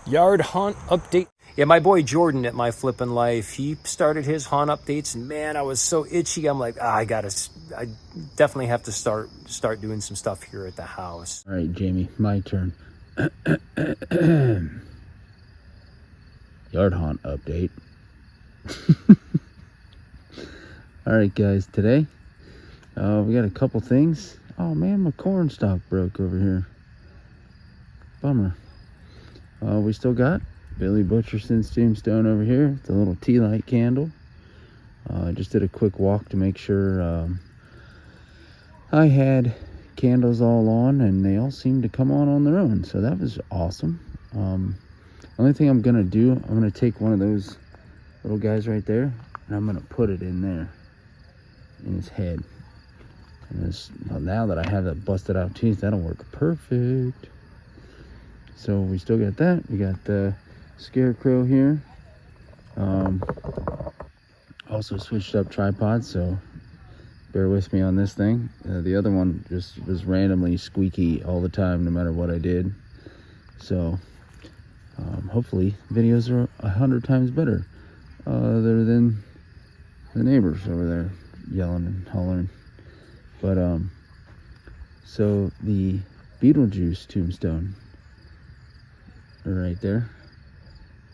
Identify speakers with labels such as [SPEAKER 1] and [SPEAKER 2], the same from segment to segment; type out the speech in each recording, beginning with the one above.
[SPEAKER 1] Yard haunt update. Yeah, my boy Jordan at My Flippin' Life, he started his haunt updates, and man, I was so itchy. I'm like, I definitely have to start doing some stuff here at the house.
[SPEAKER 2] All right, Jamie, my turn. Yard haunt update. All right, guys, today we got a couple things. Oh man, my corn stalk broke over here. Bummer. We still got Billy Butcherson's tombstone over here. It's a little tea light candle. I just did a quick walk to make sure I had candles all on, and they all seemed to come on their own, so that was awesome. Only thing I'm gonna do, I'm gonna take one of those little guys right there, and I'm gonna put it in there, in his head. And now that I have that busted out tooth, that'll work perfect. So we still got that. We got the scarecrow here. Also switched up tripods, so bear with me on this thing. The other one just was randomly squeaky all the time, no matter what I did. So hopefully videos are 100 times better, other than the neighbors over there yelling and hollering. But so the Beetlejuice tombstone right there.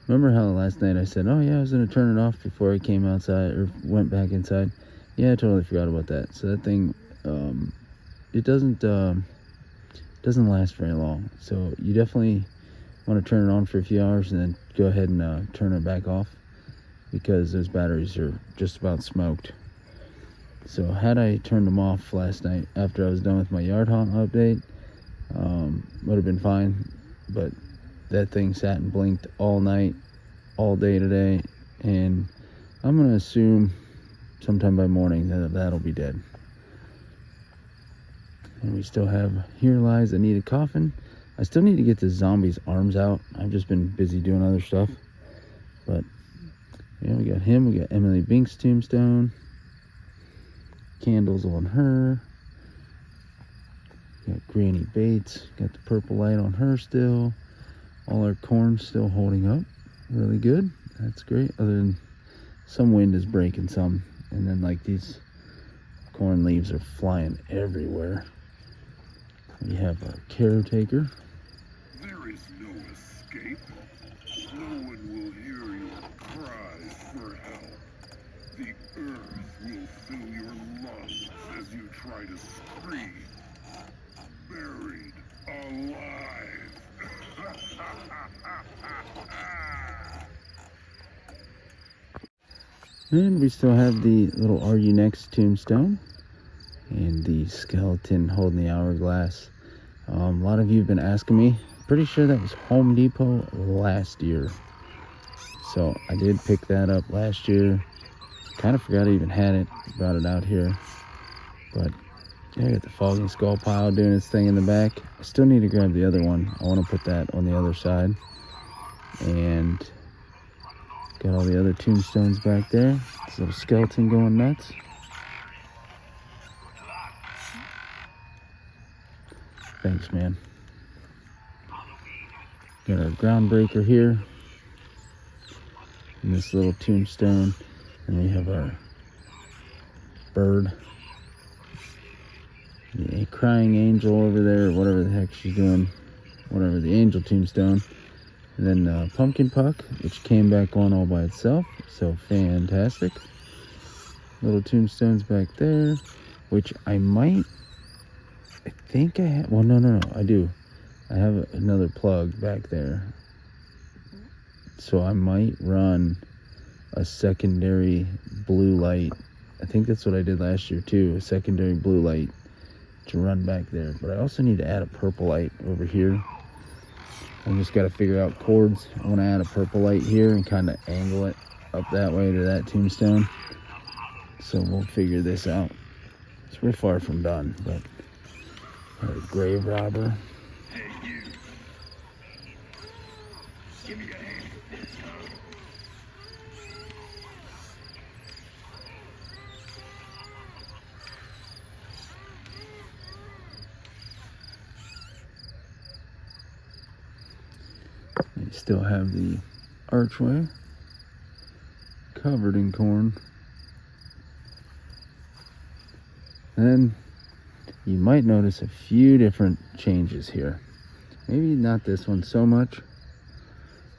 [SPEAKER 2] Remember how last night I said, oh yeah, I was gonna turn it off before I came outside or went back inside? Yeah, I totally forgot about that. So that thing, it doesn't last very long. So you definitely want to turn it on for a few hours and then go ahead and turn it back off, because those batteries are just about smoked. So had I turned them off last night after I was done with my yard haunt update, would have been fine. But that thing sat and blinked all night, all day today, and I'm gonna assume sometime by morning that'll be dead. And we still have Here Lies Anita Coffin. I still need to get the zombie's arms out. I've just been busy doing other stuff. But yeah, we got him. We got Emily Bink's tombstone. Candles on her. Got Granny Bates. Got the purple light on her still. All our corn still holding up really good. That's great. Other than some wind is breaking some, and then like these corn leaves are flying everywhere. We have our caretaker.
[SPEAKER 3] There is no escape. No one will hear your cries for help. The earth will fill your lungs as you try to scream. Buried alive.
[SPEAKER 2] And we still have the little Are You Next tombstone and the skeleton holding the hourglass. A lot of you have been asking me. Pretty sure that was Home Depot last year. So I did pick that up last year. Kind of forgot I even had it. Brought it out here. But yeah, I got the Fogging Skull pile doing its thing in the back. I still need to grab the other one. I want to put that on the other side. And got all the other tombstones back there. This little skeleton going nuts. Thanks, man. Got our groundbreaker here. And this little tombstone. And we have our bird. The crying angel over there, or whatever the heck she's doing. Whatever, the angel tombstone. And then Pumpkin Puck, which came back on all by itself. So fantastic. Little tombstones back there, which I think I have. Well, no, I do. I have another plug back there. So I might run a secondary blue light. I think that's what I did last year too, a secondary blue light to run back there. But I also need to add a purple light over here. I just got to figure out chords. I want to add a purple light here and kind of angle it up that way to that tombstone. So we'll figure this out. So we're far from done, but our grave robber.
[SPEAKER 3] Hey, you. Give me your hand.
[SPEAKER 2] We still have the archway covered in corn. Then you might notice a few different changes here. Maybe not this one so much,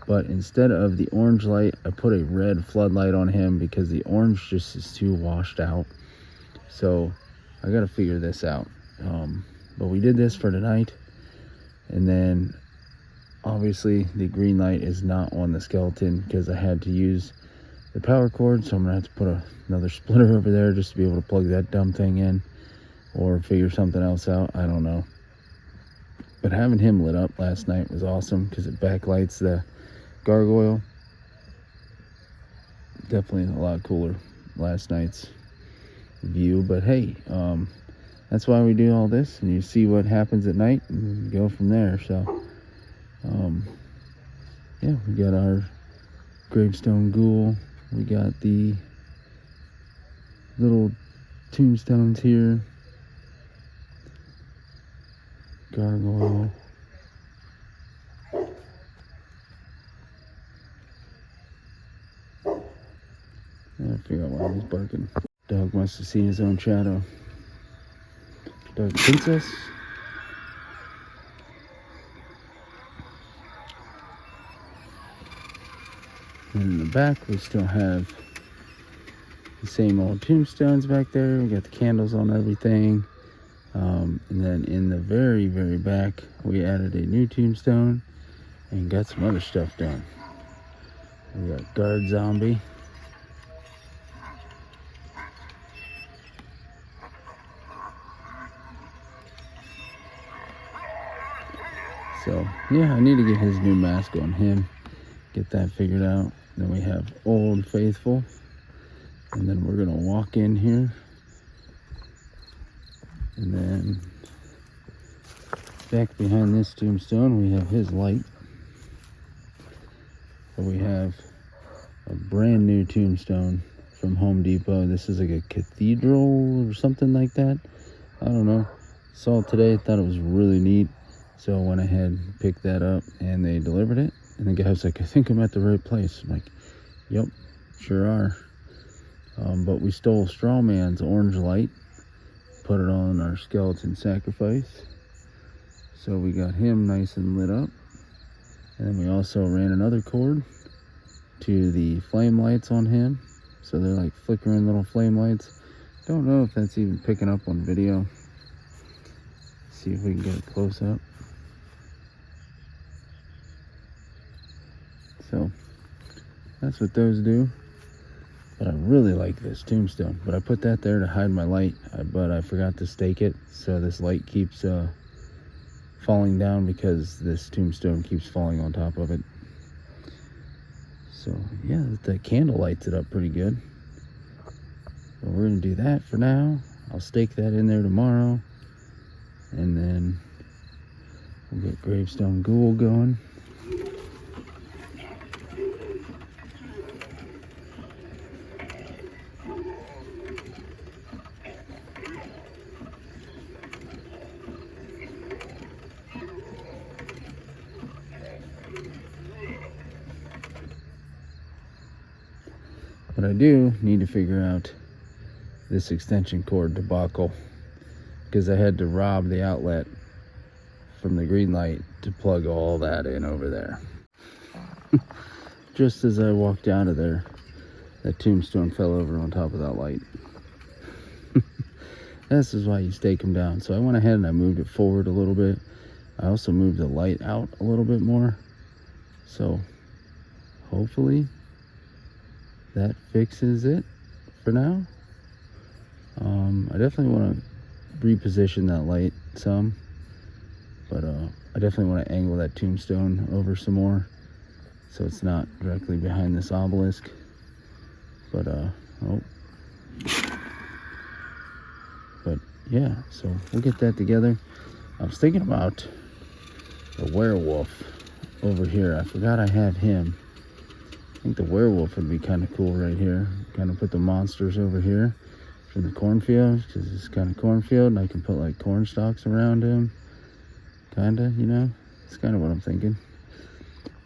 [SPEAKER 2] but instead of the orange light, I put a red floodlight on him because the orange just is too washed out. So I gotta figure this out. But we did this for tonight, and then obviously the green light is not on the skeleton because I had to use the power cord, so I'm gonna have to put another splitter over there just to be able to plug that dumb thing in, or figure something else out. I don't know. But having him lit up last night was awesome because it backlights the gargoyle. Definitely a lot cooler last night's view. But hey, that's why we do all this, and you see what happens at night and go from there. So yeah, we got our gravestone ghoul, we got the little tombstones here, gargoyle. I figure out why he's barking. Dog wants to see his own shadow. Dog princess. And in the back, we still have the same old tombstones back there. We got the candles on everything. And then in the very, very back, we added a new tombstone and got some other stuff done. We got guard zombie. So yeah, I need to get his new mask on him, get that figured out. Then we have Old Faithful, and then we're gonna walk in here, and then back behind this tombstone we have his light. So we have a brand new tombstone from Home Depot. This is like a cathedral or something like that. I don't know. Saw it today, thought it was really neat. So I went ahead and picked that up, and they delivered it. And the guy was like, I think I'm at the right place. I'm like, yep, sure are. But we stole Strawman's orange light, put it on our skeleton sacrifice. So we got him nice and lit up. And then we also ran another cord to the flame lights on him. So they're like flickering little flame lights. Don't know if that's even picking up on video. See if we can get a close up. So that's what those do. But I really like this tombstone. But I put that there to hide my light, but I forgot to stake it. So this light keeps falling down because this tombstone keeps falling on top of it. So yeah, the candle lights it up pretty good. But we're gonna do that for now. I'll stake that in there tomorrow. And then we'll get Gravestone Ghoul going. But I do need to figure out this extension cord debacle, because I had to rob the outlet from the green light to plug all that in over there. Just as I walked out of there, that tombstone fell over on top of that light. This is why you stake them down. So I went ahead and I moved it forward a little bit. I also moved the light out a little bit more. So hopefully that fixes it for now. I definitely want to reposition that light some, but I definitely want to angle that tombstone over some more so it's not directly behind this obelisk. But yeah, so we'll get that together. I was thinking about the werewolf over here. I forgot I had him. I think the werewolf would be kind of cool right here. Kind of put the monsters over here from the cornfield, because it's kind of cornfield, and I can put like corn stalks around him. Kind of, you know? It's kind of what I'm thinking.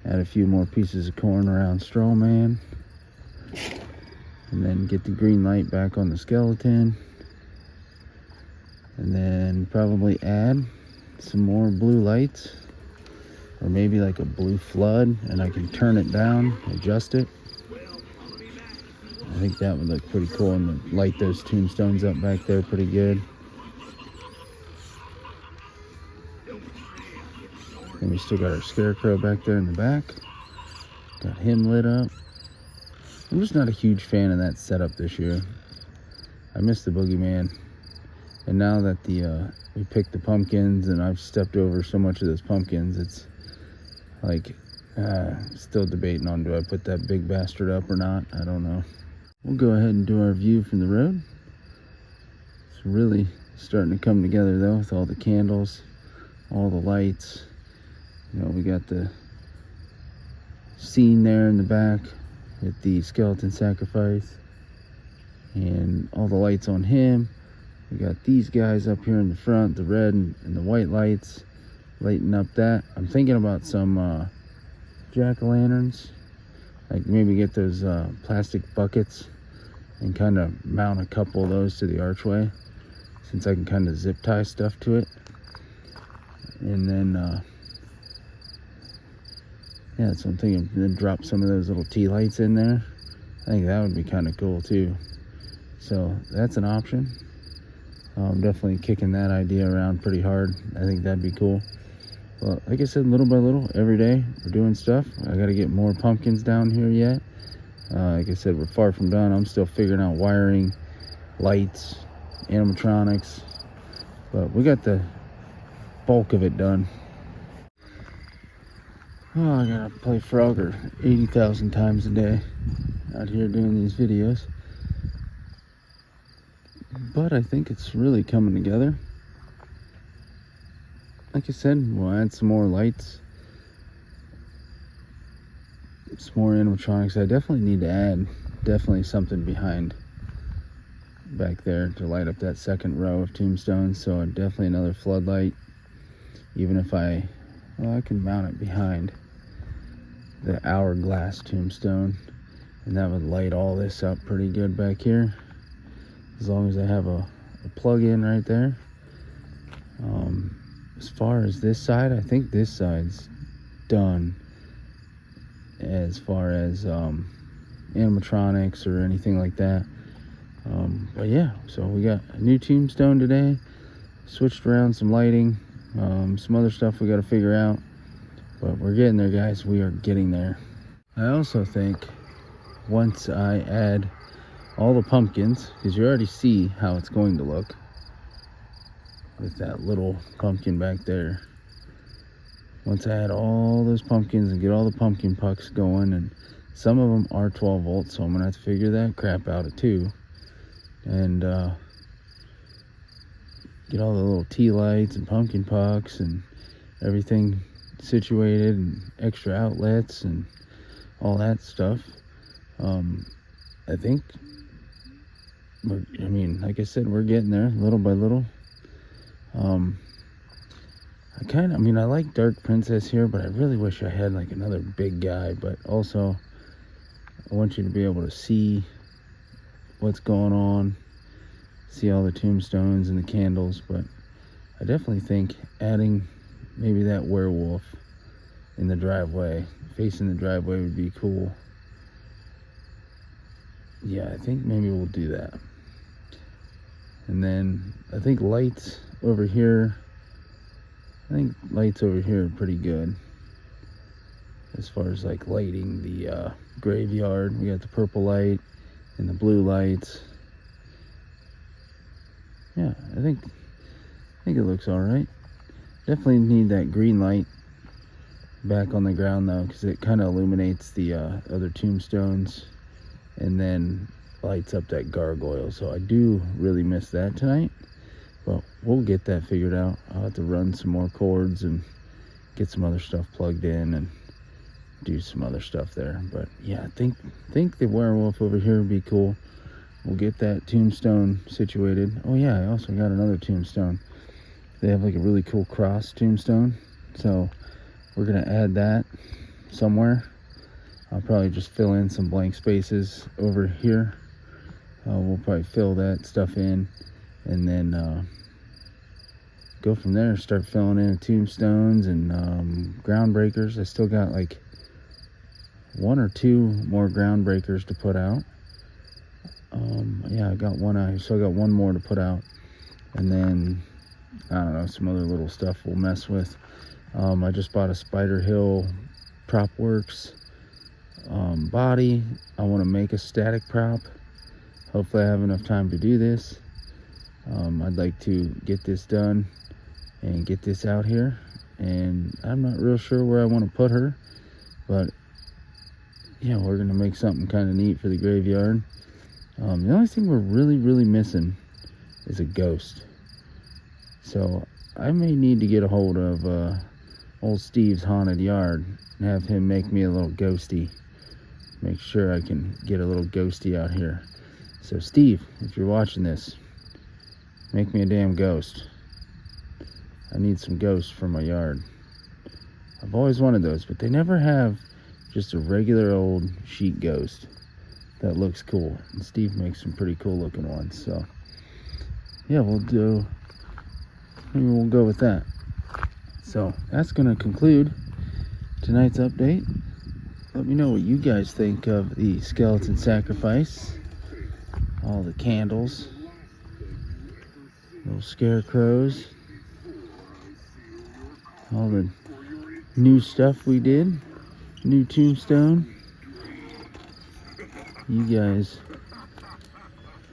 [SPEAKER 2] Add a few more pieces of corn around Straw Man. And then get the green light back on the skeleton. And then probably add some more blue lights. Or maybe like a blue flood, and I can turn it down, adjust it. I think that would look pretty cool, and light those tombstones up back there pretty good. And we still got our scarecrow back there in the back. Got him lit up. I'm just not a huge fan of that setup this year. I miss the boogeyman. And now that we picked the pumpkins and I've stepped over so much of those pumpkins, it's like, still debating on, do I put that big bastard up or not? I don't know. We'll go ahead and do our view from the road. It's really starting to come together though, with all the candles, all the lights. You know, we got the scene there in the back with the skeleton sacrifice and all the lights on him. We got these guys up here in the front, the red and the white lights, lighting up that. I'm thinking about some jack-o'-lanterns, like maybe get those plastic buckets and kind of mount a couple of those to the archway, since I can kind of zip tie stuff to it. And then yeah, so I'm thinking then drop some of those little tea lights in there. I think that would be kind of cool too. So that's an option. I'm definitely kicking that idea around pretty hard. I think that'd be cool. Well, like I said, little by little, every day we're doing stuff. I got to get more pumpkins down here yet. Like I said, we're far from done. I'm still figuring out wiring, lights, animatronics, but we got the bulk of it done. Oh, I gotta play Frogger 80,000 times a day out here doing these videos. But I think it's really coming together. Like I said, we'll add some more lights, some more animatronics. I definitely need to add something behind back there to light up that second row of tombstones. So definitely another floodlight, even if I can mount it behind the hourglass tombstone, and that would light all this up pretty good back here, as long as I have a plug-in right there. As far as this side, I think this side's done as far as animatronics or anything like that. But yeah, so we got a new tombstone today, switched around some lighting, some other stuff we got to figure out, but we're getting there, guys. We are getting there. I also think once I add all the pumpkins, because you already see how it's going to look with that little pumpkin back there. Once I add all those pumpkins and get all the pumpkin pucks going, and some of them are 12 volts, so I'm gonna have to figure that crap out too, and get all the little tea lights and pumpkin pucks and everything situated, and extra outlets and all that stuff. I think, like I said, we're getting there little by little. I like Dark Princess here, but I really wish I had like another big guy. But also, I want you to be able to see what's going on, see all the tombstones and the candles. But I definitely think adding maybe that werewolf in the driveway, facing the driveway, would be cool. Yeah, I think maybe we'll do that. And then I think lights over here, are pretty good as far as like lighting the graveyard. We got the purple light and the blue lights. Yeah, I think it looks all right. Definitely need that green light back on the ground though, because it kind of illuminates the other tombstones and then lights up that gargoyle. So I do really miss that tonight, but we'll get that figured out. I'll have to run some more cords and get some other stuff plugged in and do some other stuff there. But yeah, I think the werewolf over here would be cool. We'll get that tombstone situated. Oh yeah, I also got another tombstone. They have like a really cool cross tombstone, so we're gonna add that somewhere. I'll probably just fill in some blank spaces over here. We'll probably fill that stuff in, and then go from there. Start filling in tombstones and ground breakers. I still got like 1 or 2 more ground breakers to put out. Yeah, I got one out, so I got 1 more to put out, and then I don't know, some other little stuff we'll mess with. I just bought a Spider Hill Prop Works body. I want to make a static prop. Hopefully I have enough time to do this. I'd like to get this done and get this out here, and I'm not real sure where I want to put her, but yeah, we're gonna make something kind of neat for the graveyard. The only thing we're really missing is a ghost, so I may need to get a hold of old Steve's haunted yard and have him make me a little ghosty. Make sure I can get a little ghosty out here. So Steve, if you're watching this, make me a damn ghost. I need some ghosts for my yard. I've always wanted those, but they never have just a regular old sheet ghost that looks cool. And Steve makes some pretty cool looking ones. So yeah, maybe we'll go with that. So that's gonna conclude tonight's update. Let me know what you guys think of the skeleton sacrifice. All the candles, little scarecrows, all the new stuff we did, new tombstone. You guys,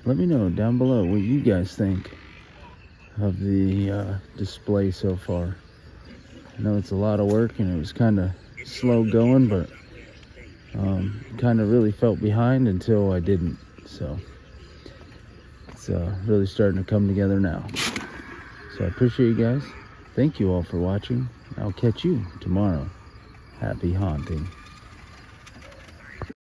[SPEAKER 2] let me know down below what you guys think of the display so far. I know it's a lot of work and it was kind of slow going, but kind of really felt behind until I didn't. So it's really starting to come together now. So I appreciate you guys. Thank you all for watching. I'll catch you tomorrow. Happy haunting.